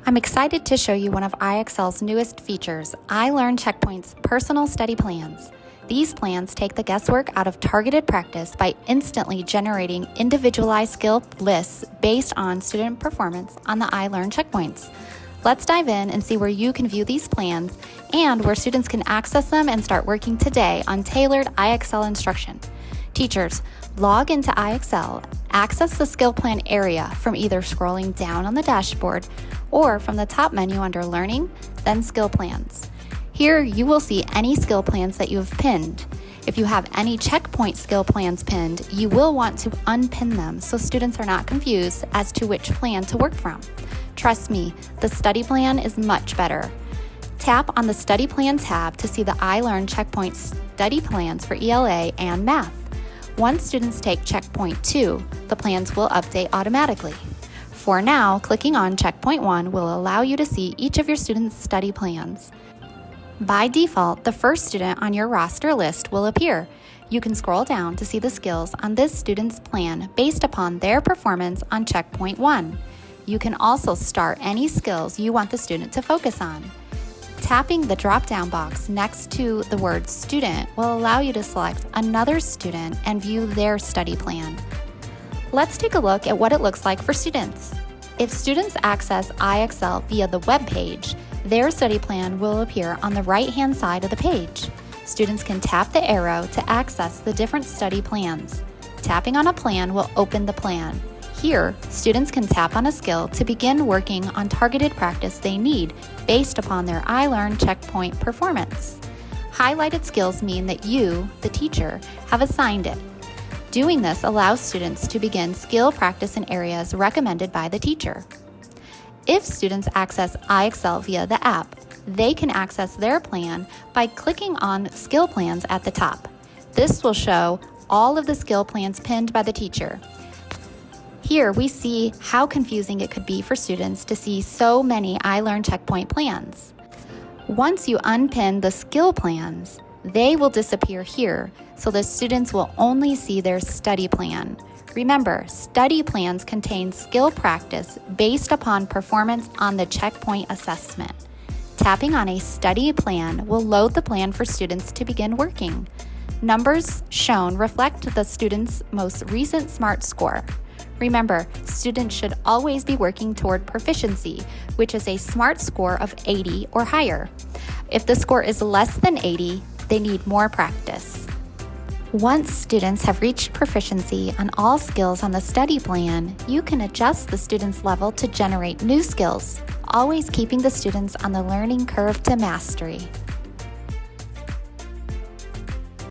I'm excited to show you one of IXL's newest features, ILEARN Checkpoint's personal study plans. These plans take the guesswork out of targeted practice by instantly generating individualized skill lists based on student performance on the ILEARN checkpoints. Let's dive in and see where you can view these plans and where students can access them and start working today on tailored IXL instruction. Teachers, log into IXL, access the skill plan area from either scrolling down on the dashboard or from the top menu under Learning, then Skill Plans. Here you will see any skill plans that you have pinned. If you have any checkpoint skill plans pinned, you will want to unpin them so students are not confused as to which plan to work from. Trust me, the study plan is much better. Tap on the Study Plan tab to see the ILEARN Checkpoint study plans for ELA and Math. Once students take Checkpoint 2, the plans will update automatically. For now, clicking on Checkpoint 1 will allow you to see each of your students' study plans. By default, the first student on your roster list will appear. You can scroll down to see the skills on this student's plan based upon their performance on Checkpoint 1. You can also start any skills you want the student to focus on. Tapping the drop-down box next to the word Student will allow you to select another student and view their study plan. Let's take a look at what it looks like for students. If students access IXL via the web page, their study plan will appear on the right-hand side of the page. Students can tap the arrow to access the different study plans. Tapping on a plan will open the plan. Here, students can tap on a skill to begin working on targeted practice they need based upon their ILEARN checkpoint performance. Highlighted skills mean that you, the teacher, have assigned it. Doing this allows students to begin skill practice in areas recommended by the teacher. If students access IXL via the app, they can access their plan by clicking on Skill Plans at the top. This will show all of the skill plans pinned by the teacher. Here we see how confusing it could be for students to see so many ILEARN checkpoint plans. Once you unpin the skill plans, they will disappear here, so the students will only see their study plan. Remember, study plans contain skill practice based upon performance on the checkpoint assessment. Tapping on a study plan will load the plan for students to begin working. Numbers shown reflect the student's most recent SmartScore. Remember, students should always be working toward proficiency, which is a SmartScore of 80 or higher. If the score is less than 80, they need more practice. Once students have reached proficiency on all skills on the study plan, you can adjust the student's level to generate new skills, always keeping the students on the learning curve to mastery.